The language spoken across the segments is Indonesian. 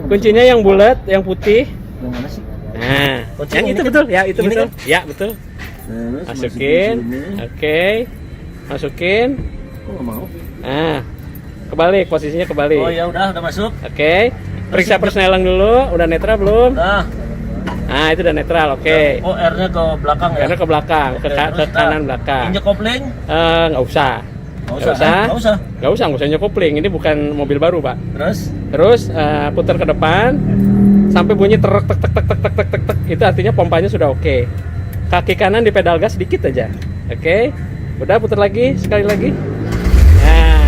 Kuncinya yang bulat, yang putih. Yang mana sih? Nah, Kunci yang ini itu kan? betul, ya itu Ini betul. kan? Ya, betul. Terus Masukin. Oke. Masukin. Kok nggak mau? Nah, kebalik, posisinya kebalik. Oh ya udah masuk. Oke. Periksa persneling dulu, udah netral belum? Nah, Nah, itu udah netral, oke. oh R-nya ke belakang ya? Karena ke belakang, Oke, ke terus, kanan belakang. Injek kopling? Nggak usah. Nggak usah. Nggak usah nyokopling. Ini bukan mobil baru, Pak. Terus? Putar ke depan sampai bunyi terek tek tek tek tek tek tek tek tek. Itu artinya pompanya sudah oke. Kaki kanan di pedal gas sedikit aja. Oke. Udah putar lagi, sekali lagi. Nah,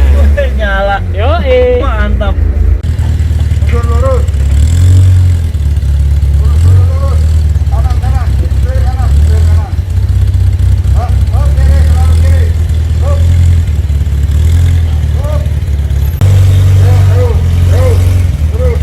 Nyala. yoi. Mantap. Lurus. Kanan, kanan. Kiri, kanan. Kiri, kanan. Kiri, selalu kiri. Up. Up. Terus.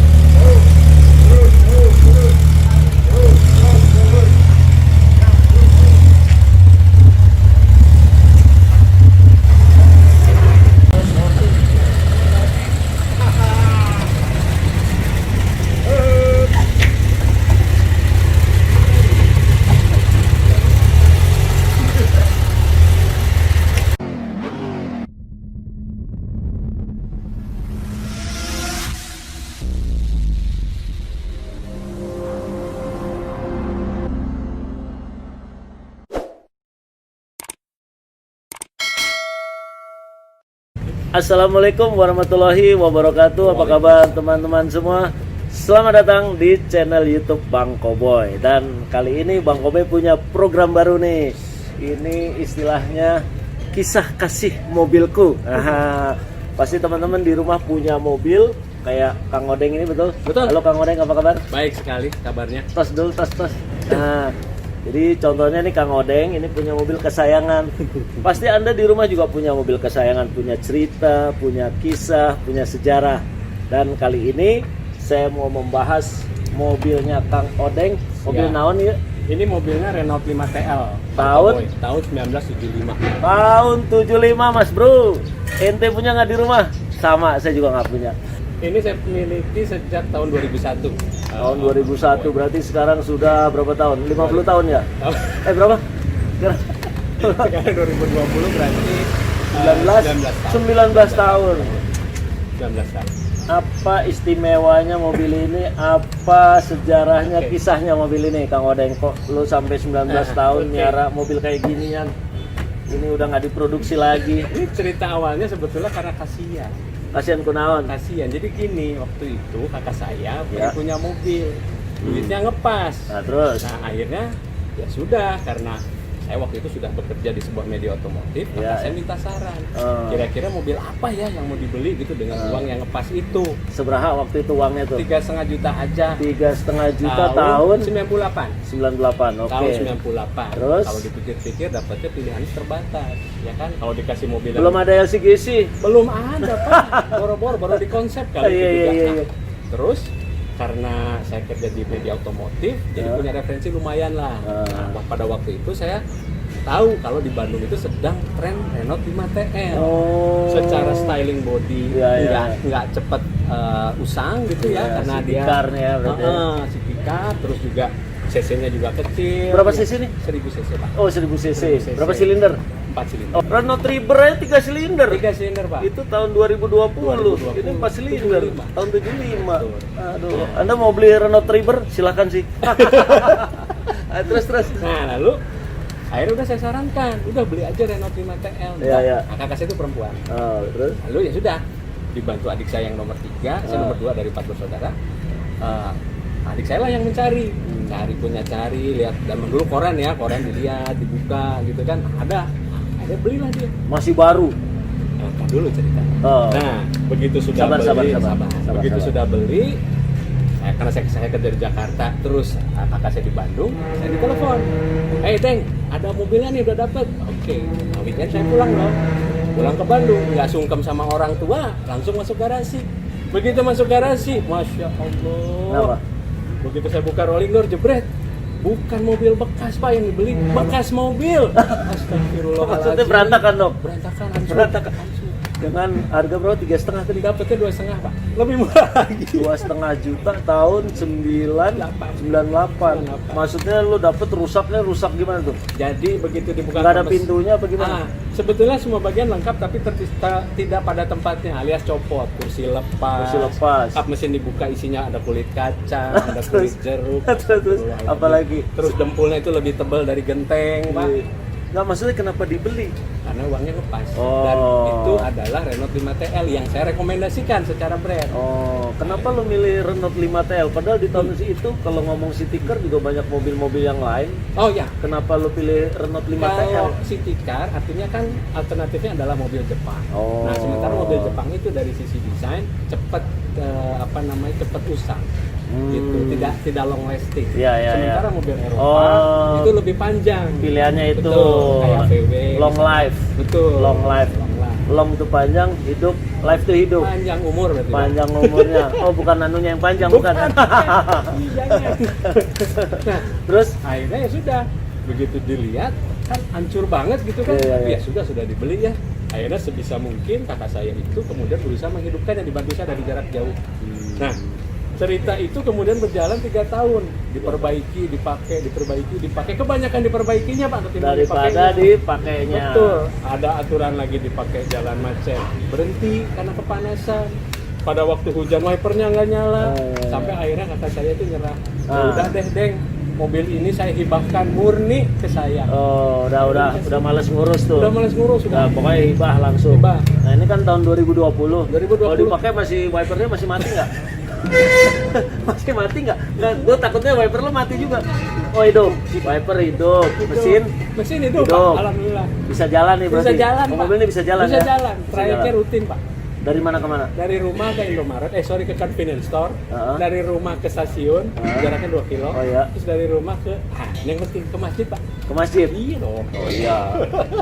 Assalamualaikum warahmatullahi wabarakatuh. Apa kabar teman-teman semua? Selamat datang di channel YouTube Bang Koboy. Dan kali ini Bang Koboy punya program baru nih. Ini istilahnya kisah kasih mobilku. Pasti teman-teman di rumah punya mobil kayak Kang Odeng ini, betul? Betul. Halo Kang Odeng, apa kabar? Baik sekali kabarnya. Tos dulu, tos. Nah, jadi contohnya nih Kang Odeng ini punya mobil kesayangan. Pasti Anda di rumah juga punya mobil kesayangan, punya cerita, punya kisah, punya sejarah. Dan kali ini saya mau membahas mobilnya Kang Odeng. Mobil Ya. naon ya? Ini mobilnya Renault 5 TL. Tahun? Tahun 1975. Tahun 75 Mas Bro. Ente punya nggak di rumah? Sama, saya juga nggak punya. Ini saya miliki sejak tahun 2001. Tahun 2001 berarti sekarang sudah berapa tahun? 50 tahun ya? Berapa? Kira- Sekarang 2020 berarti 19 tahun. 19 tahun. Apa istimewanya mobil ini? Apa sejarahnya, Oke. kisahnya mobil ini, Kang Odeng? Kok lu sampai 19 tahun oke. nyara mobil kayak ginian? Ini udah nggak diproduksi lagi. Ini cerita awalnya sebetulnya karena kasihan. Kasihan kunaon. Kasihan. Jadi gini, waktu itu kakak saya Ya. punya mobil. Duitnya ngepas. Nah, terus? Nah, akhirnya ya sudah, karena saya waktu itu sudah bekerja di sebuah media otomotif, Ya. maka saya minta saran. Oh. Kira-kira mobil apa ya yang mau dibeli gitu dengan uang yang ngepas itu. Seberapa waktu itu uangnya tuh? 3,5 juta aja. 3,5 juta tahun 98. 98. Oke. Tahun 98. Terus? Kalau dipikir-pikir dapatnya pilihannya terbatas, ya kan? Kalau dikasih mobil Belum ada LCGC. belum ada, Pak. Boro-boro baru di konsep kali Iya, itu juga. iya. Nah, terus karena saya kerja di media otomotif, jadi Ya. punya referensi lumayan lah. Ah. Nah, pada waktu itu saya tahu kalau di Bandung itu sedang tren Renault 5 TL. Oh. Secara styling body Iya, iya. nggak cepet usang gitu ya, Iya, karena city dia car-nya ya berarti ya. city car, terus juga cc-nya juga kecil. Berapa Ya, cc nih? 1000 cc, Pak. Oh, 1000 cc. 1000 cc. Berapa silinder? 4 silinder. Oh, Renault Triber aja 3 silinder. 3 silinder, Pak. Itu tahun 2020. 2020. Ini 4 silinder. 75. Tahun 75. Betul. Aduh, Anda mau beli Renault Triber? Silakan sih. Terus. Nah, lalu akhirnya udah saya sarankan, udah beli aja Renault 5 TL. Iya, iya. Nah, kakak saya itu perempuan. Oh, terus? Lalu ya sudah, dibantu adik saya yang nomor 3, saya nomor 2 dari 4 bersaudara. Adik saya lah yang mencari, cari, lihat zaman dulu koran dilihat, dibuka gitu kan, ada. Akhirnya belilah dia. Masih baru. Kan dulu ceritanya. Oh. Nah, begitu sudah Sabar. begitu sudah beli, karena saya kerja di Jakarta, terus kakak saya di Bandung, saya ditelepon. Teng, ada mobilnya nih, udah dapet. Oke, nah, weekend saya pulang loh. Pulang ke Bandung, nggak sungkem sama orang tua, langsung masuk garasi. Begitu masuk garasi, Masya Allah. Kenapa? Begitu saya buka rolling door, jebret. Bukan mobil bekas, Pak, yang dibeli, bekas mobil. Astagfirullahaladzim. Maksudnya berantakan dong? Berantakan. Dengan harga berapa? 3,5 tadi? Dapatnya 2,5 Pak, lebih murah lagi. 2,5 juta tahun 98. Maksudnya lu dapet rusaknya rusak gimana tuh? Jadi begitu dibuka Nggak ada mesin- pintunya apa gimana? Sebetulnya semua bagian lengkap tapi tidak pada tempatnya, alias copot, kursi lepas. Kursi lepas. Kap mesin dibuka isinya ada kulit kacang, ada kulit jeruk. Terus apalagi? Terus dempulnya itu lebih tebal dari genteng, Pak. Nggak, maksudnya kenapa dibeli? Karena uangnya lepas. Oh. Dan itu adalah Renault 5 TL yang saya rekomendasikan secara brand. Oh, kenapa lu milih Renault 5 TL? Padahal di tahun itu kalau ngomong city car juga banyak mobil-mobil yang lain. Oh ya, Kenapa lu pilih Renault 5 TL? kalau city car artinya kan alternatifnya adalah mobil Jepang. Oh. Nah, sementara mobil Jepang itu dari sisi desain cepat cepat usang. Gitu, tidak long lasting. Iya, iya, Sementara iya. mobil Eropa Oh. itu lebih panjang. Pilihannya itu Betul, kayak VW. long life. Betul. Long life. Long life. Long itu panjang, hidup, life itu hidup. Panjang umur berarti. Pak. Panjang umurnya. Oh, bukan anunya yang panjang, bukan. Iya, iya. Nah, Terus akhirnya ya sudah, begitu dilihat kan hancur banget gitu kan. Iya, iya, iya. Ya sudah dibeli ya. Akhirnya sebisa mungkin kakak saya itu kemudian berusaha menghidupkannya, dibantu saya dari jarak jauh. Nah, cerita itu kemudian berjalan 3 tahun, diperbaiki, dipakai. Kebanyakan diperbaikinya Pak ketimbang daripada dipakainya. Betul. Ada aturan lagi dipakai jalan macet, berhenti karena kepanasan. Pada waktu hujan wipernya nggak nyala, sampai akhirnya kakak saya itu nyerah. Ya udah deh, Deng, mobil ini saya hibahkan murni ke saya. Oh, udah males ngurus tuh. Udah males ngurus, Udah sudah. pokoknya hibah langsung. Hibah. Nah, ini kan tahun 2020. 2020. Kalau dipakai masih wipernya masih mati nggak? Masih mati nggak? Nggak, gue takutnya wiper lo mati juga. Oh, hidup. Wiper hidup. Mesin hidup, hidup. Pak. Alhamdulillah. Bisa jalan nih berarti. Bisa jalan, Oh, Pak. mobil ini bisa jalan Bisa ya? jalan. Trayeknya rutin, Pak. Dari mana ke mana? Dari rumah ke Indomaret, ke convenience store. Heeh. Dari rumah ke stasiun, jaraknya 2 kilo. Oh, iya. Terus dari rumah ke, ini yang penting, ke masjid, Pak. Ke masjid. Iya dong. Oh iya.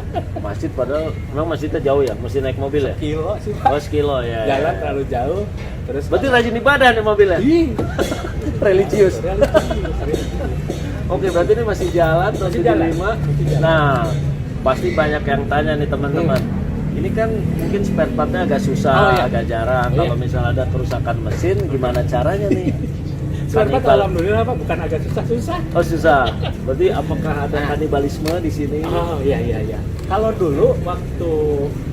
Ke masjid padahal memang masjidnya jauh ya, mesti naik mobil ya? Kilo sih, Pak. Oh, sekilo ya. Jalan ya. terlalu jauh. Terus Berarti rajin ibadah nih mobilnya? Ih, Religius. religius. Oke, berarti ini masih jalan tahun Masih jalan. 75. Masih jalan. Nah, pasti banyak yang tanya nih teman-teman. Ini kan mungkin spare partnya agak susah, Oh, iya. agak jarang. Iya. Kalau misalnya ada kerusakan mesin, gimana caranya nih? Spare part Kanibal. alhamdulillah Pak, bukan agak susah-susah. Oh susah. Berarti apakah ada kanibalisme di sini? Oh iya. Kalau dulu waktu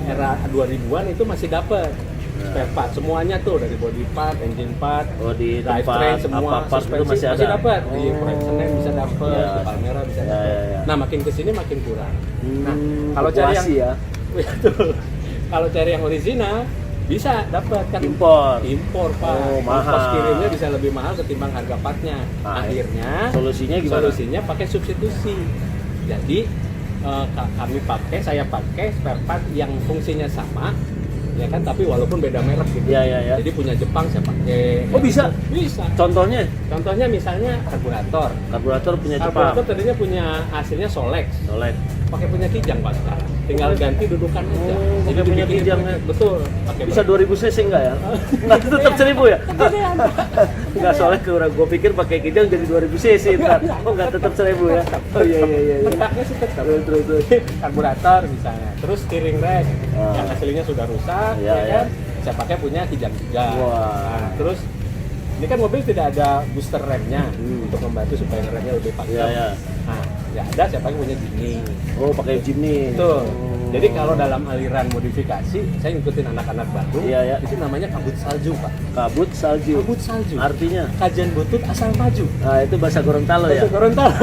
era 2000-an itu masih dapat spare part semuanya tuh, dari body part, engine part, Oh di drivetrain tempat semua, apa part itu suspensi masih ada. dapat. Di Oh. Proyek Senen bisa dapat, Ya. di Palmera bisa Ya, dapat. ya, ya. Nah, makin kesini makin kurang. Nah, Hmm, kalau cari yang fluktuasi ya. betul. Kalau cari yang original bisa dapat kan Impor. Pak. Oh, mahal. Ongkos kirimnya bisa lebih mahal ketimbang harga partnya. Nah, Akhirnya solusinya gimana? Solusinya pakai substitusi. Jadi saya pakai spare part yang fungsinya sama, ya kan, tapi walaupun beda merek gitu. Ya. Jadi punya Jepang saya pakai. Oh, bisa? Bisa. Contohnya Contohnya misalnya karburator. karburator punya Jepang. Karburator tadinya punya hasilnya Solex. Solek. Pakai punya Kijang Pak sekarang. Tinggal ganti dudukan aja. Oh, pakai punya dibikin- Kijang ya? Betul. Pakai Bisa 2000 cc enggak ya? Enggak tetap 1000 ya? Gedean. Enggak, soalnya gue pikir pakai kijang jadi 2000 cc ntar. Oh enggak, tetap 1000 ya? Oh iya. Letaknya sih tetap. Terus. Karburator misalnya, terus steering rack Ah. yang aslinya sudah rusak, Iya, ya iya. kan? Saya pakai punya Kijang juga. Wah. Nah, terus ini kan mobil tidak ada booster remnya Hmm. untuk membantu supaya remnya lebih pakem. Iya. Nah, ya ada, saya pakai punya Jimny. Oh, pakai Jimny. Betul. Oh. Jadi kalau dalam aliran modifikasi, saya ngikutin anak-anak Bandung. Iya, iya. Itu namanya kabut salju, Pak. Kabut salju. Kabut salju. Artinya? Kajian butut asal maju. Nah, itu bahasa Gorontalo ya. Bahasa Gorontalo.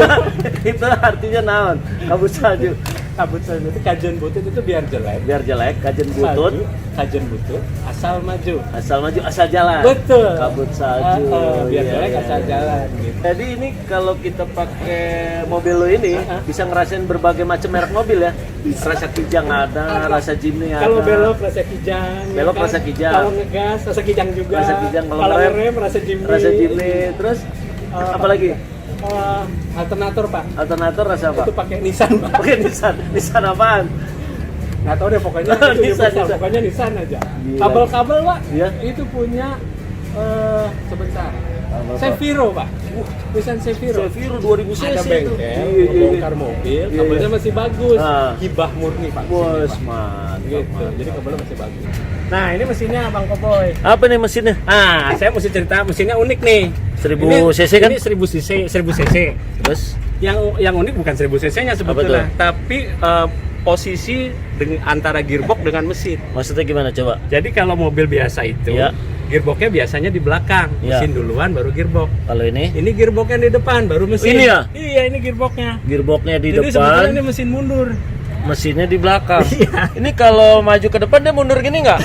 Itu artinya naon? Kabut salju. Kabut salju itu kajian butut itu biar jelek. Biar jelek, kajen butut. Kajian butut asal maju. Asal maju, asal jalan. Betul. Kabut salju. Biar Iya, jelek iya, asal iya. jalan gitu. Jadi ini kalau kita pakai mobil lo ini bisa ngerasain berbagai macam merek mobil ya. Rasa Kijang ada, rasa Jimny ada. Kalau belok rasa kijang, Belok ya kan? rasa kijang. Kalau ngegas rasa kijang juga. Rasa kijang, kalau kalau ngerem, ngerem rasa Jimny. Rasa Jimny. Terus apa lagi? Alternator Pak. Alternator rasa apa? Itu pakai Nissan Pak. Pakai Nissan. Nissan apaan? Nggak tahu deh pokoknya itu Nissan, universal. Nissan. Pokoknya Nissan aja. Gila. Kabel-kabel Pak. Iya. Itu punya sebentar. Seviro pak, tulisan Seviro. Seviro 2000 cc Ada itu. bengkel, bongkar mobil, Iya, kabelnya iya. masih bagus, Ah. hibah murni pak. Bos, Sini, Pak. mantap. Gitu, mantap. jadi kabelnya masih bagus. Nah ini mesinnya Bang Koboy. Apa nih mesinnya? Ah, saya mesti cerita mesinnya unik nih. 1000 cc kan? Ini 1000 cc, 1000 cc. Terus Yang unik bukan 1000 cc-nya sebetulnya, tapi posisi antara gearbox dengan mesin. maksudnya gimana coba? Jadi kalau mobil biasa itu, Iya. gearboxnya biasanya di belakang, Iya. mesin duluan baru gearbox. Kalau ini Ini gearboxnya di depan, baru mesin. Ini ya? Iya, ini gearboxnya. gearboxnya di Jadi sebetulnya depan, ini mesin mundur. mesinnya di belakang. Iya. Ini kalau maju ke depan dia mundur gini nggak?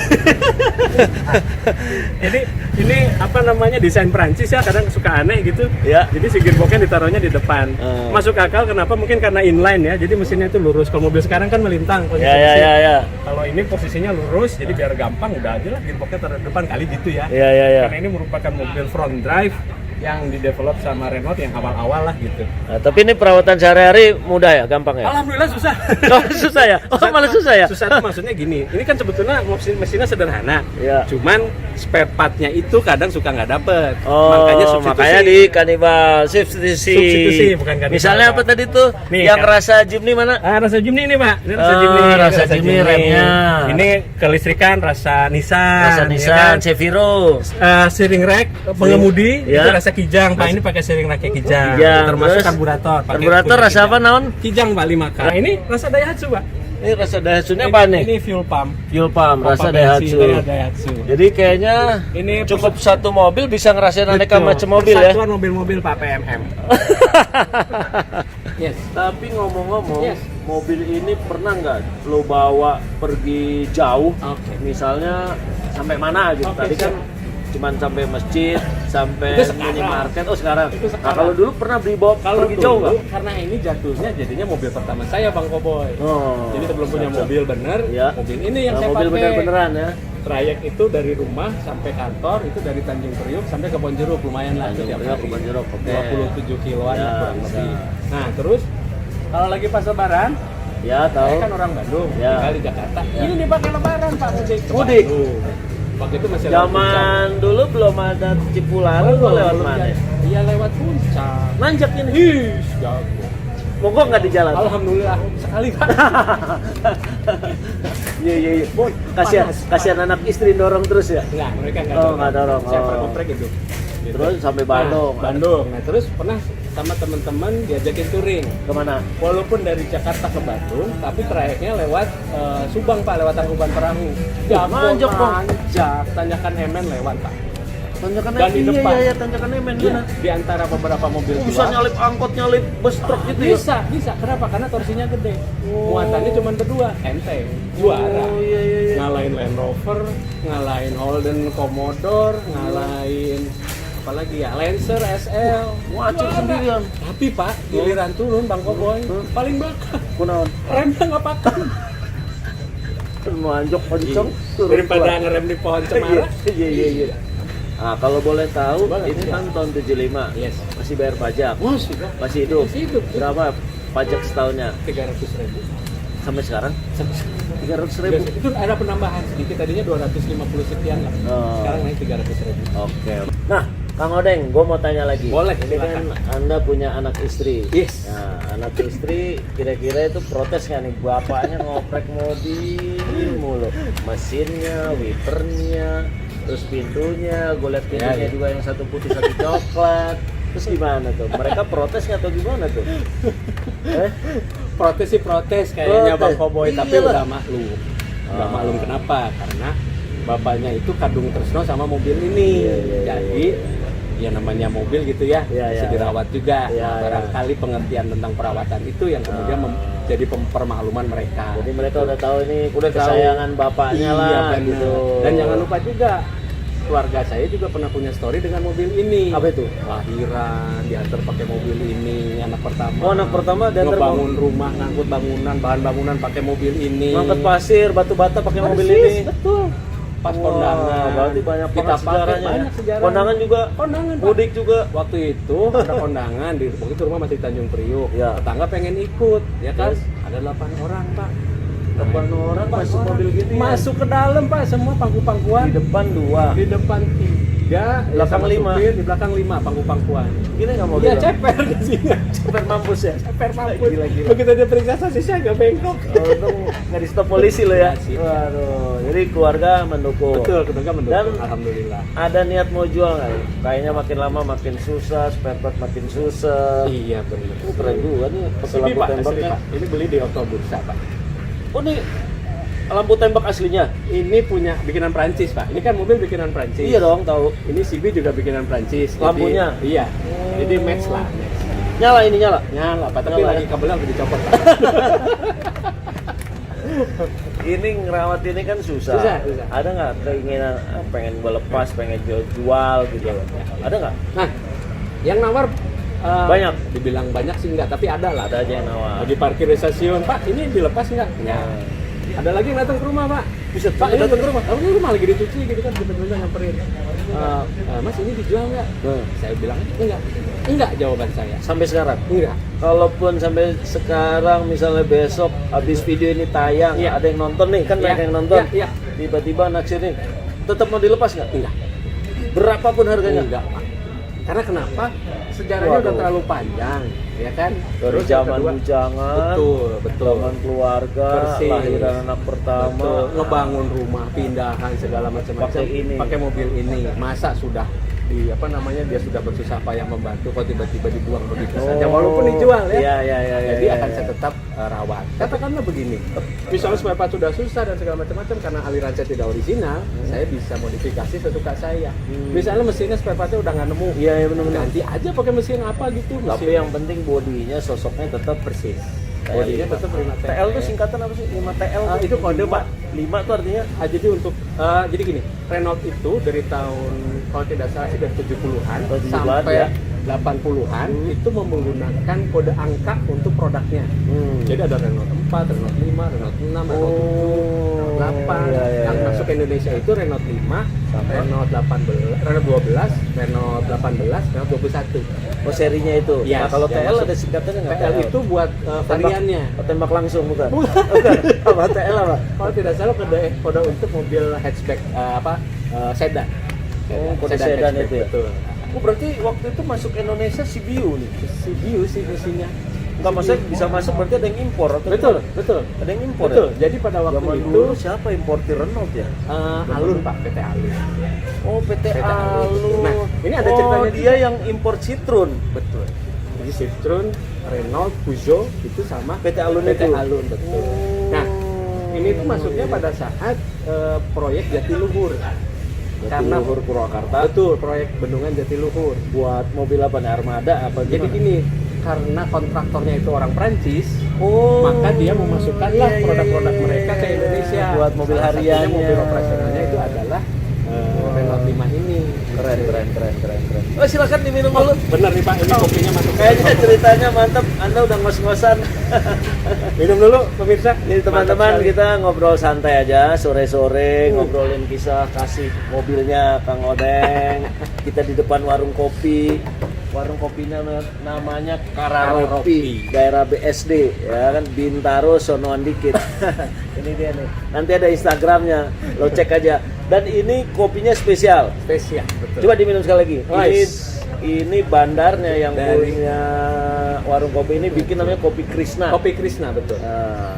Jadi ini apa namanya desain Prancis ya, kadang suka aneh gitu. Ya. Jadi si gearboxnya ditaruhnya di depan. Hmm. Masuk akal kenapa? Mungkin karena inline ya. Jadi mesinnya itu lurus. Kalau mobil sekarang kan melintang posisi Ya ya mesin. ya ya. Kalau ini posisinya lurus, jadi biar gampang udah aja lah gearboxnya taruh di depan kali gitu ya. Ya ya ya. Karena ini merupakan mobil front drive yang didevelop sama Renault yang awal-awal lah gitu. Nah, tapi ini perawatan sehari-hari mudah ya, gampang ya? Alhamdulillah susah. Oh, susah ya? Oh, malah susah ya? Susah tuh maksudnya gini, ini kan sebetulnya mesinnya sederhana. Iya. Cuman spare partnya itu kadang suka nggak dapet. Oh, substitusi. makanya di kanibal substitusi. Substitusi, bukan kanibal, Misalnya Pak. apa tadi tuh? Nih, yang kan. rasa Jimny mana? Rasa Jimny ini Pak. Ini rasa Oh, Jimny. Ini rasa Jimny remnya. Ini kelistrikan rasa Nissan. Rasa ya Nissan, kan? Seviro. Steering rack pengemudi Ya. itu rasa Kijang Pak. Ini pakai steering rack Kijang. Kijang, Termasuk terus? karburator. pakai Karburator punya rasa apa, Kijang. naon? Kijang Pak 5K. Nah, ini rasa Daihatsu Pak. Ini rasa Daihatsu-nya apa nih? Ini fuel pump. Fuel pump, rasa Pompa bensin Daihatsu. dari Daihatsu. Jadi kayaknya Ini cukup satu mobil bisa ngerasain aneka Betul. macam mobil ya. Persatuan mobil-mobil Pak PMM. Yes. Tapi ngomong-ngomong, Yes. mobil ini pernah nggak lo bawa pergi jauh? Oke. Misalnya sampai mana gitu? Oke, Tadi kan siap. cuman sampai masjid, sampai Itu sekarang. minimarket. Oh sekarang. Itu Nah, sekarang. kalau dulu pernah beli bawa Kalau pergi jauh nggak? karena ini jatuhnya jadinya mobil pertama saya Bang Koboy. Oh. Jadi sebelum punya siap-siap. mobil bener, Ya. mobil ini yang Nah, saya mobil pakai. bener-beneran ya. Trayek itu dari rumah sampai kantor itu dari Tanjung Priuk sampai ke Bonjeruk lumayan lah Tanjung setiap Priuk hari. ke Bonjeruk, oke. 27 kiloan Ya, lah kurang bisa. lebih. Nah terus kalau lagi pas lebaran, Ya saya tahu. kan orang Bandung, Ya. tinggal di Jakarta. Ya. Ini dipakai lebaran Pak mudik. ke Mudik? Bandung. Waktu itu masih lewat Zaman dulu belum ada Cipularang, Puncak. lo lewat mana? Iya lewat puncak. Nanjak ini. Hish, jago. Mogok nggak di jalan? Alhamdulillah sekali Pak. Iya iya iya. Kasihan Panas, kasihan anak istri dorong terus ya. Enggak, mereka enggak Oh, nggak dorong. Saya Oh. pergoprek itu. Gitu. Terus sampai Bandung. Nah, Bandung. Nah, terus pernah sama teman-teman diajakin touring. Kemana? Walaupun dari Jakarta ke Bandung, tapi trayeknya lewat Subang Pak, lewat Tangkuban Perahu. Jago, Manjak, dong. manjak. Tanjakan Hemen lewat Pak. Tanjakan Dan di depan. Iya iya tanjakan Emen Iya, benar. di antara beberapa mobil Bisa tua. nyalip angkot, nyalip bus truk gitu ya. Bisa. Kenapa? Karena torsinya gede. Oh. Muatannya cuma berdua, enteng. Juara. Oh iya iya iya. Ngalahin Land Rover, ngalahin Holden Commodore, ngalahin apalagi ya Lancer SL. Wacik Juara. sendirian. Tapi Pak, giliran turun Bang Koboy paling bakal. Kunaon? Remnya nggak pakai. Mau anjok kenceng turun Daripada keluar. ngerem di pohon cemara. Iya iya iya. Nah, kalau boleh tahu, Boleh, ini iya. kan tahun 75. Yes. Masih bayar pajak. Masih Masih hidup. Masih hidup. Berapa pajak setahunnya 300.000. sampai sekarang? 300.000. Itu ada penambahan sedikit, tadinya 250 sekian lah. Oh. Sekarang naik 300.000. Oke. Nah, Kang Odeng, gue mau tanya lagi. Boleh, Ini kan silakan. Anda punya anak istri. Yes. Nah, anak istri kira-kira itu protes kan nih, bapaknya ngoprek mobil mulu, mesinnya, wipernya, terus pintunya, gue liat pintunya Ya. juga yang satu putih satu coklat. Terus gimana tuh? Mereka protes nggak atau gimana tuh? Protes sih protes kayaknya Protes. Bang Koboy, tapi Iyalah. udah maklum. Udah Ah. maklum kenapa? Karena bapaknya itu kadung tresno sama mobil ini. Iya, iya, Jadi ya namanya mobil gitu ya, Iya, mesti iya, dirawat juga. Iya, Nah, barangkali pengertian tentang perawatan itu yang kemudian jadi permakluman mereka. Jadi mereka udah tahu ini Udah tahu. kesayangan bapaknya Iya, lah bener. gitu. Dan jangan lupa juga keluarga saya juga pernah punya story dengan mobil ini. Apa itu? Lahiran, diantar pakai mobil ini, anak pertama. Oh, anak pertama diantar ngebangun rumah, ngangkut bangunan, bahan bangunan pakai mobil ini. ngangkat pasir, batu bata pakai mobil Persis, ini. betul. Pas Wah, kondangan. berarti banyak kita banget pakai sejarahnya. banyak Ya. sejarah. Kondangan juga, Kondangan, Pak. mudik juga. Waktu itu ada kondangan di waktu itu rumah masih di Tanjung Priuk. Ya. Tetangga pengen ikut, ya kan? Yes. Ada 8 orang, Pak. 8 orang masuk mobil gini ya? Masuk ke dalam, Pak, semua pangku-pangkuan. Di depan 2. Di depan 3. 3, Belakang sama 5. supir, di belakang 5 pangku-pangkuan. Gini nggak mau Iya, ceper di sini. ceper mampus ya. Ceper mampus. Gila. Begitu dia periksa sasisnya agak bengkok. Untung nggak di stop polisi lo ya. Iya sih. Waduh, jadi keluarga mendukung. Betul, keluarga mendukung. Dan Alhamdulillah. ada niat mau jual nggak? Kayaknya makin lama makin susah, spare part makin susah. Iya benar. Keren juga nih pakai Asli lampu Pak, asli tembaknya. Pak. Ini beli di Auto Bursa Pak. Oh nih lampu tembak aslinya. Ini punya bikinan Prancis Pak. Ini kan mobil bikinan Prancis. Iya dong, tahu. Ini CB juga bikinan Prancis. Jadi- Lampunya? Iya. Jadi match lah. Match. Nyala ini nyala. Nyala Pak, tapi Nyala, lagi ya? kabelnya udah dicopot Pak. Ini ngerawat ini kan susah. Susah. Ada nggak keinginan pengen gue lepas, pengen jual gitu? Ada nggak? Nah, yang nawar Banyak. Dibilang banyak sih enggak, tapi ada lah. Ada aja yang nawar. Lagi parkir di stasiun, Pak, ini dilepas enggak? Enggak. Ada lagi yang datang ke rumah, Pak. Bisa Pak, ini datang ke rumah. Oh, ini rumah lagi dicuci gitu kan, tiba-tiba nyamperin. Mas, ini dijual enggak? Saya bilang enggak. Enggak jawaban saya. Sampai sekarang. Enggak. Kalaupun sampai sekarang misalnya besok habis video ini tayang, Iya. ada yang nonton nih kan Iya, banyak yang nonton. iya, iya. Tiba-tiba naksirin, tetap mau dilepas nggak? Enggak. Berapapun harganya? Enggak, Pak. Karena kenapa? Sejarahnya udah Waduh. terlalu panjang, ya kan? Dari Terus yang zaman kedua, bujangan, betul. zaman keluarga, Persis. lahiran anak pertama, Betul. Ngebangun rumah, pindahan segala macam-macam. Pakai ini. Pakai mobil ini. Masa sudah dia sudah bersusah payah membantu, kok tiba-tiba dibuang begitu saja walaupun dijual ya. Iya. Jadi iya, akan iya. saya tetap rawat. Katakanlah begini, misalnya spare part sudah susah dan segala macam-macam karena aliran saya tidak original, saya bisa modifikasi sesuka saya. Misalnya mesinnya spare partnya udah nggak nemu, Iya, benar-benar. ganti aja pakai mesin apa gitu. Tapi yang penting bodinya, sosoknya tetap persis. bodinya tetap 5 TL itu singkatan apa sih? 5TL Itu kode, Pak. 5 tuh artinya Jadi untuk jadi gini, Renault itu dari tahun kalau tidak salah sih dari 70-an Oh, 70-an sampai ya. 80-an itu menggunakan kode angka untuk produknya. Jadi ada Renault 4, Renault 5, Renault 6, Renault 7, Renault 8. iya, iya, Yang iya. masuk ke Indonesia itu Renault 5, Sampai? Renault 18, Renault 12, Renault 18, Renault 21. Oh serinya itu. Yes, Nah kalau yang TL masuk. ada singkatannya nggak? TL itu buat variannya. Tembak langsung bukan? Bukan. Bukan. Apa TL apa? Kalau tidak salah kode untuk mobil hatchback sedan. Oh, kode sedan hatchback, itu ya? Betul. Oh berarti waktu itu masuk Indonesia CBU nih. CBU sih isinya. Enggak maksudnya bisa masuk berarti ada yang impor atau Betul, gimana? betul. Ada yang impor Betul. ya? Jadi pada waktu Zaman itu dulu siapa importir Renault ya? Alun Pak, PT Alun. Oh PT PT Alun. Alun. Nah, ini ada Oh ceritanya dia juga. yang impor Citroen. Betul. Jadi Citroen, Renault, Peugeot itu sama PT Alun PT itu? Alun, betul. Nah, ini tuh masuknya pada saat proyek Jatiluhur. Karena Jatiluhur Purwakarta. Betul, proyek bendungan Jatiluhur. Buat mobil apa nih? Armada apa Jadi gimana? gini, karena kontraktornya itu orang Prancis, Oh, maka dia memasukkanlah iya, produk-produk iya, mereka ke iya. Indonesia. Buat mobil Salah satunya hariannya. mobil operasionalnya itu adalah Renault 5 ini. Keren. Oh silakan diminum dulu. Bener nih Pak, ini kopinya masuk. Kayaknya ceritanya mantap. Anda udah ngos-ngosan. Minum dulu pemirsa. Nih teman-teman kita ngobrol santai aja sore-sore ngobrolin kisah kasih mobilnya Kang Odeng. Kita di depan warung kopi. Warung kopinya namanya Kararopi, daerah BSD ya kan Bintaro sonoan dikit. Ini dia nih. Nanti ada Instagramnya, lo cek aja. Dan ini kopinya spesial. Spesial, betul. Coba diminum sekali lagi. Nice. Ini bandarnya yang Dari- punya warung kopi ini bikin namanya Kopi Krishna. Kopi Krishna, betul. Nah,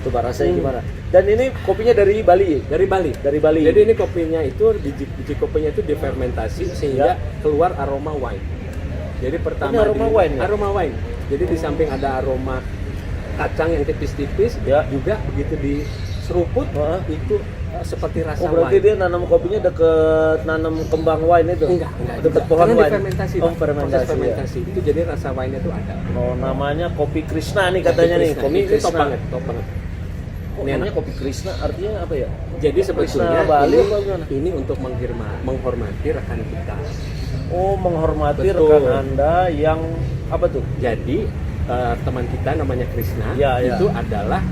coba rasanya gimana? Dan ini kopinya dari Bali. Dari Bali. Dari Bali. Jadi ini kopinya itu biji kopinya itu difermentasi sehingga keluar aroma wine. Jadi pertama Ini aroma wine ya? Aroma wine. Jadi di samping ada aroma kacang yang tipis-tipis, Ya. juga begitu diseruput itu seperti rasa Oh berarti wine. dia nanam kopinya deket nanam kembang wine itu? Enggak Deket juga. pohon Karena wine. difermentasi. Oh Pak. fermentasi. Proses Ya. fermentasi itu jadi rasa wine itu ada. Oh namanya Kopi Krishna nih katanya nih. Kopi Ini top Krishna. banget, top banget. Kok Ini namanya Kopi Krishna artinya apa ya? Jadi sebetulnya Krishna Bali ini, apa gimana? ini untuk menghormati rekan kita. Oh menghormati Betul. rekan Anda yang apa tuh? Jadi teman kita namanya Krishna Ya, ya. itu adalah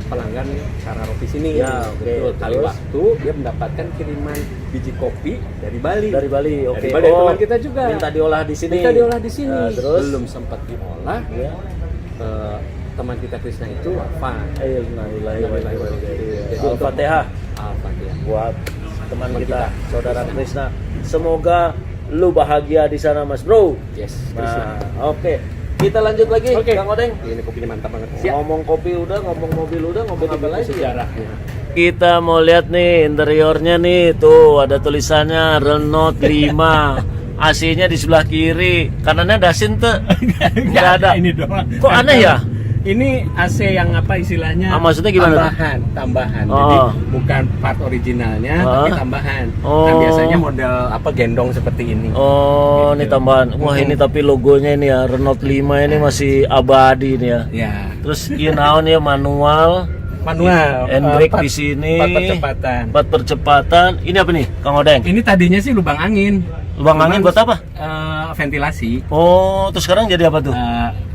pelanggan Kararopi sini. Ya, oke. Betul. Kali Terus? waktu dia mendapatkan kiriman biji kopi dari Bali. Dari Bali, oke. Dari Bali, teman kita juga. Minta diolah di sini. Minta diolah di sini. Nah, terus? Belum sempat diolah. Ya. Teman kita Krishna itu wafat. Innalillahi wa inna ilaihi raji'un. Jadi Al-Fatihah Al-Fatihah. buat teman Teman kita, kita. saudara Krisna. Semoga lu bahagia di sana, Mas Bro. Yes, Nah, oke. Kita lanjut lagi, Oke. Kang Odeng. Ini kopinya mantap banget. Ngomong kopi udah, ngomong mobil udah, ngobrol apa lagi? Sejarahnya. Kita mau lihat nih interiornya nih, tuh ada tulisannya Renault 5. AC-nya di sebelah kiri, kanannya dasin tuh. Nggak ada. Ini doang. Kok aneh ya? Ini AC yang apa istilahnya? Maksudnya gimana? Tambahan. Oh. Jadi bukan part originalnya, tapi tambahan. Oh. Dan biasanya model apa gendong seperti ini. Oh, Gitu. ini tambahan. Wah, ini tapi logonya ini ya Renault 5 ini masih abadi nih ya. Ya. Terus ini naon ya manual. Manual. Handbrake Part- di sini. part percepatan. Part percepatan. Ini apa nih, Kang Odeng? Ini tadinya sih lubang angin. Lubang angin buat apa? Ventilasi. Oh, terus sekarang jadi apa tuh?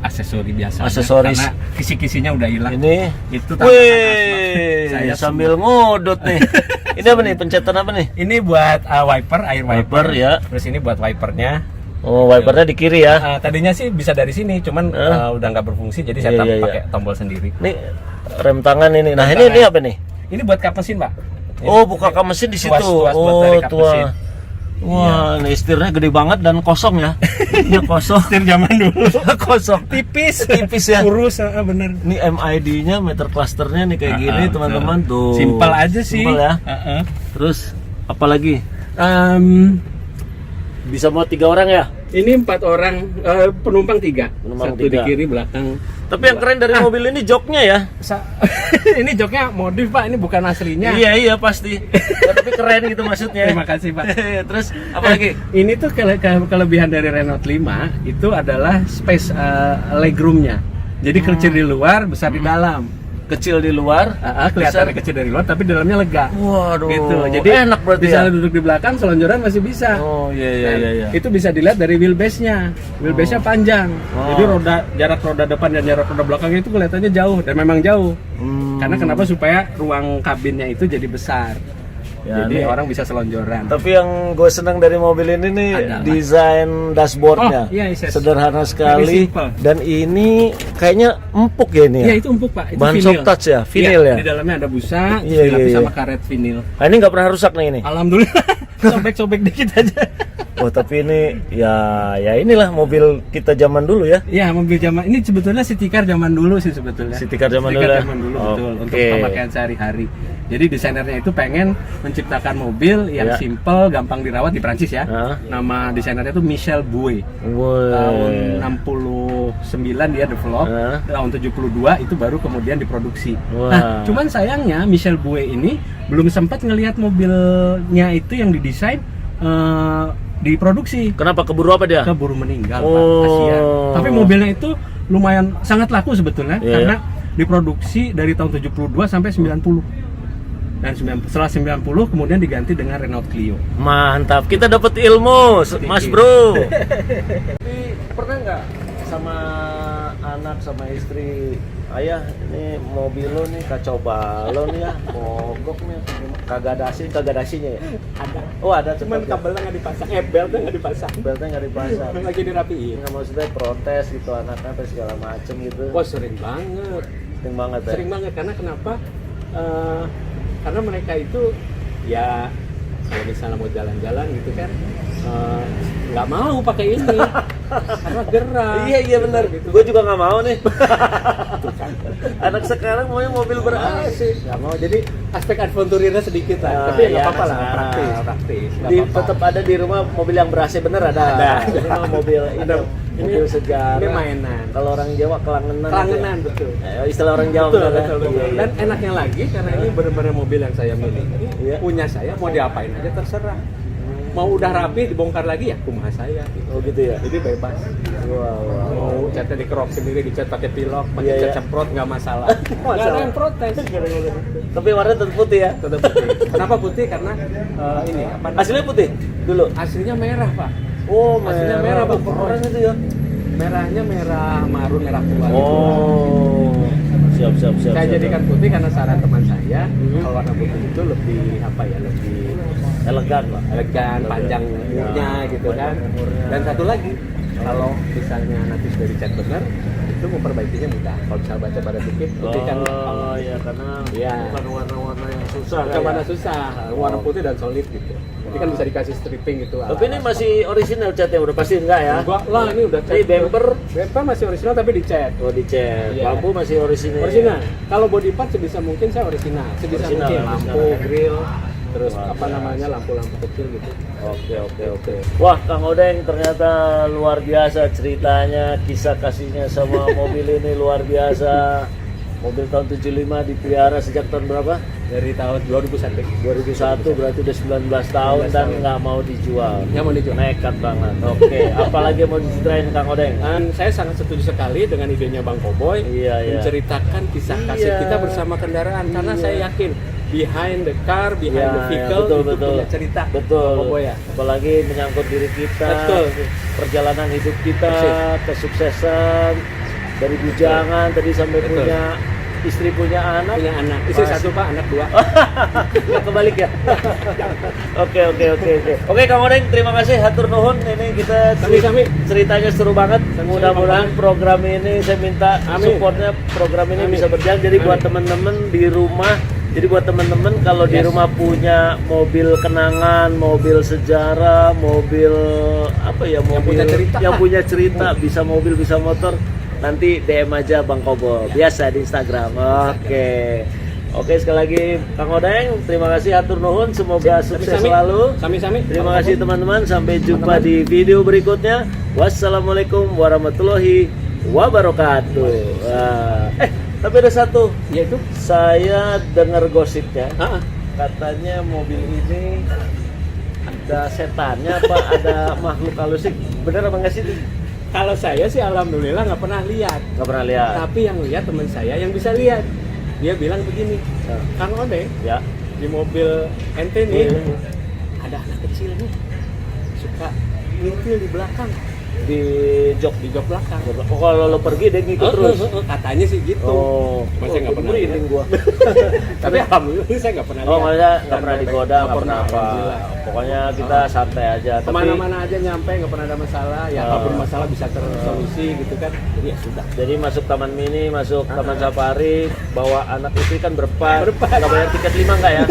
Aksesori biasa. Aksesoris. Karena kisi-kisinya udah hilang. Ini. Itu tambahan Wih, Saya sambil ngodot nih. Ini apa nih? Pencetan apa nih? Ini buat wiper, air wiper. Wiper, ya. Terus ini buat wipernya. Oh, wipernya di kiri ya. Tadinya sih bisa dari sini, cuman udah nggak berfungsi, jadi saya Iya, iya, pakai tombol sendiri. Nih rem tangan ini. Nah, Rem ini tangan. apa nih? Ini buat kap mesin, Pak. Oh, buka kap mesin di situ. Tuas buat Oh, dari kap mesin. tua. Wah, ini setirnya gede banget dan kosong ya. Ini kosong. Setir zaman dulu. Kosong. Tipis, Tipis ya. Kurus, bener. Ini MID-nya, meter clusternya nih kayak gini, teman-teman tuh. Simpel aja sih. Simpel ya. Terus apa lagi? Bisa muat 3 orang ya? Ini 4 orang, penumpang 3. Penumpang Satu di 3. kiri, belakang. Tapi yang keren dari mobil ini joknya ya. Ini joknya modif, Pak, ini bukan aslinya. Iya pasti. Ya, tapi keren gitu maksudnya. Terima kasih, Pak. Terus apa lagi? Ini tuh kelebihan dari Renault 5 itu adalah space legroomnya. Jadi kecil di luar, besar di dalam. Kecil di luar, Kelihatannya kecil dari luar, tapi dalamnya lega. Waduh. Gitu. Jadi enak berarti bisa ya. duduk di belakang, selonjoran masih bisa. Oh iya. Dan itu bisa dilihat dari wheelbase-nya. Wheelbase-nya panjang. Oh. Jadi jarak roda depan dan jarak roda belakangnya itu kelihatannya jauh, dan memang jauh. Karena kenapa? Supaya ruang kabinnya itu jadi besar. Ya, Jadi nih. orang bisa selonjoran. Tapi yang gue senang dari mobil ini nih Adalah. desain dashboardnya. Oh, iya, yes. Sederhana sekali. simple. Dan ini kayaknya empuk ya ini ya. Iya, itu empuk, Pak. Itu Bahan vinil. soft touch ya, vinil ya. Di dalamnya ada busa, Iya, dilapis iya, sama iya. karet vinil. Nah, ini nggak pernah rusak nih ini. Alhamdulillah. Sobek-sobek dikit aja. Oh tapi ini ya inilah mobil kita zaman dulu ya. Iya, mobil zaman ini sebetulnya city car zaman dulu sih sebetulnya. City car zaman City dulu car ya? zaman dulu, Oke. betul, untuk pemakaian sehari-hari. Jadi desainernya itu pengen menciptakan mobil yang Ya. simple, gampang dirawat di Prancis ya. Hah? Nama desainernya itu Michel Bouet. Tahun 69 dia develop, Hah? tahun 72 itu baru kemudian diproduksi. Wah. Nah, cuman sayangnya Michel Bouet ini belum sempat ngelihat mobilnya itu yang didesain diproduksi. Kenapa keburu apa dia? Keburu meninggal, Pak, Oh. kasihan. Tapi mobilnya itu lumayan sangat laku sebetulnya, Iya. karena diproduksi dari tahun 72 sampai 90. Dan setelah 90 kemudian diganti dengan Renault Clio. Mantap, kita dapat ilmu, Mas Bro. Tapi pernah nggak sama anak sama istri, ayah ini mobil lo nih kacau balon ya, mogok nih, kagak dasinya ya? Ada. Oh ada, Cuman tetap ya? kabelnya nggak dipasang, beltnya nggak dipasang. Beltnya nggak dipasang. Lagi dirapiin. Nggak maksudnya protes gitu anaknya apa segala macem gitu. Wah, sering banget. Sering banget ya. Sering banget, karena kenapa? Karena mereka itu ya kalau misalnya mau jalan-jalan gitu kan nggak mau pakai ini karena gerah. Iya benar. gitu. Gue juga nggak mau nih. Tuh kan. Anak sekarang maunya mobil ber-AC. Nggak mau, jadi aspek adventure-nya sedikit lah. Nah, Tapi nggak iya, apa-apa anak lah, sekarang. praktis. Nggak Di, apa-apa. tetap ada di rumah mobil yang ber-AC bener ada. Ada. Ini mah mobil Ada. mobil sejarah. Ini mainan. Kalau orang Jawa kelangenan. Kelangenan, betul. Istilah orang Jawa Betul, bener, kan? betul, betul. Iya, iya. Dan enaknya lagi karena ini benar-benar mobil yang saya miliki, Iya. punya saya, mau diapain aja terserah. Mau udah rapi dibongkar lagi ya kumaha saya. Gitu. Oh gitu ya. Jadi bebas. Wow. Mau catnya dikerok sendiri, dicat pakai pilok, Iya, pakai cat iya. semprot nggak masalah. Nggak ada Masalah. yang protes. Tapi warnanya tetap putih ya. Tetap putih. Kenapa putih? Karena ini apa? Aslinya putih dulu. Aslinya merah, Pak. Oh Aslinya merah, Bang. Keren itu ya. Merahnya merah marun, merah tua. gitu. Oh. Siap. Saya jadikan putih karena saran teman saya, Mhm. kalau warna putih itu lebih apa ya, lebih elegan lah. elegan, panjang umurnya Ya, gitu kan. panjang umurnya. Dan satu lagi, Kalau misalnya nanti sudah dicat benar, itu memperbaikinya mudah. Kalau misalnya baca pada dikit, putih kan gampang. Oh iya, karena Iya. bukan warna-warna yang susah Bukan kan warna ya? susah, warna putih dan solid gitu. Nanti kan bisa dikasih stripping gitu. Tapi ini masih original catnya, udah pasti enggak ya? Enggak lah, ini udah cat. Ini bumper Bumper masih original tapi dicat. oh dicat, Iya. lampu masih original. Original. Kalau body part sebisa mungkin saya original. Sebisa Original, mungkin original. lampu, grill, terus Wah, apa namanya lampu-lampu kecil gitu. Oke. Wah, Kang Odeng ternyata luar biasa ceritanya, kisah kasihnya sama mobil ini luar biasa. Mobil tahun 75 dipelihara sejak tahun berapa? Dari tahun 2001. 2001, berarti udah 19 tahun 19 dan tahun. nggak mau dijual. Yang mau dijual. Nekat banget. Oke, apalagi yang mau diceritain Kang Odeng? Dan saya sangat setuju sekali dengan idenya Bang Koboy Iya. menceritakan kisah kasih Iya. kita bersama kendaraan karena Iya. saya yakin behind the car, behind Ya, the vehicle betul, itu betul. punya cerita. Betul. Bang Koboy ya. Apalagi menyangkut diri kita, Betul. perjalanan hidup kita, Persis. kesuksesan dari bujangan tadi sampai Betul. punya istri, punya anak. Punya anak, istri Masih. satu Pak, anak dua. Nggak kebalik ya? Oke. Oke Kang Odeng, terima kasih hatur nuhun. Ini kita Sami-sami. ceritanya seru banget. Sami-sami, Mudah-mudahan Bang. program ini saya minta Amin. supportnya program ini Amin. bisa berjalan. Jadi buat Amin. teman-teman di rumah, jadi buat teman-teman kalau di Yes. rumah punya mobil kenangan, mobil sejarah, mobil apa ya, mobil punya cerita yang lah. punya cerita, bisa mobil bisa motor, nanti DM aja Bang Kobo, biasa di Instagram. Oke, sekali lagi Kang Odeng, terima kasih hatur nuhun, semoga sukses Sami-sami. selalu. Sami-sami. Terima Bang kasih Koboy. teman-teman, sampai jumpa Teman-teman. di video berikutnya. Wassalamualaikum warahmatullahi wabarakatuh. Tapi ada satu, Yaitu saya dengar gosipnya, ah, katanya mobil ini ada setannya apa ada makhluk halusnya, bener apa nggak sih? kalau saya sih alhamdulillah nggak pernah lihat. Nggak pernah lihat. Tapi yang lihat teman saya yang bisa lihat. Dia bilang begini, Nah, Kang Odeng, ya. di mobil ente nih Iya. ada anak kecil nih suka ngintil di belakang, Di jok. di jok belakang. Oh, kalau lo pergi dia ngikut terus. Katanya sih gitu. Oh, Masa nggak pernah merinding lihat? gua. Tapi alhamdulillah saya nggak pernah Oh, lihat. maksudnya nggak pernah digoda, nggak Nggak pernah apa. alhamdulillah. Pokoknya kita santai aja. Tapi Kemana-mana aja nyampe nggak pernah ada masalah. Ya Ah. kalau bermasalah bisa tersolusi gitu kan. Jadi ya sudah. jadi masuk taman mini, masuk taman safari, bawa anak istri kan berempat. Berempat. Nggak bayar tiket 5 nggak ya?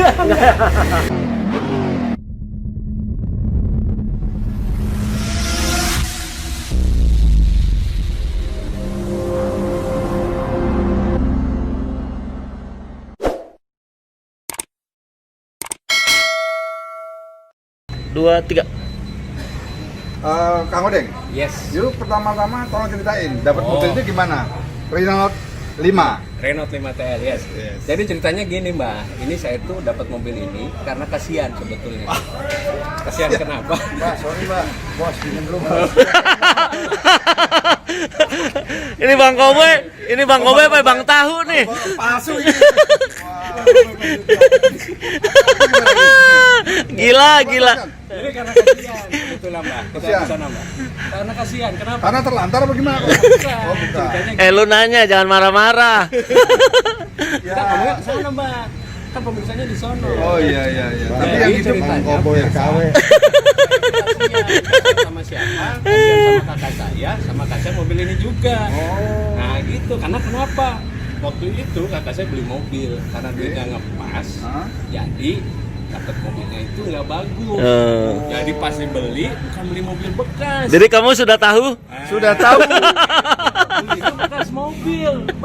Dua, tiga. Kang Odeng, Yes. dulu pertama-tama tolong ceritain, dapat Oh. mobil itu gimana? Renault 5. Renault 5 TL, yes. Yes. Jadi ceritanya gini Mbak, ini saya tuh dapat mobil ini karena kasihan sebetulnya. Kasihan kenapa? Mbak, sorry Mbak, bos pinjam dulu Mbak. Ini Bang Koboy, ini Bang Koboy apa Bang Tahu nih? Palsu ini. Gila. Ini karena kasihan, sebetulnya Mbak. Kita Kasihan. kesana, Mbak. Karena kasihan, kenapa? Karena terlantar apa gimana? Bukan. Oh, bukan. Ceritanya Lu nanya, jangan marah-marah. kita ngomongnya ke sana Mbak. Kan pemirsanya di sono. Oh iya. Tapi Jadi yang itu ceritanya Koboy biasa. KW. Kasihan sama siapa? Kasihan sama kakak saya, sama kakak mobil ini juga. Oh. Nah gitu, karena kenapa? Waktu itu kakak saya beli mobil karena duitnya ngepas, Hah? jadi dapat mobilnya itu nggak bagus. Oh. Jadi pas dibeli bukan beli mobil bekas. Jadi kamu sudah tahu? Sudah tahu. Beli itu bekas mobil.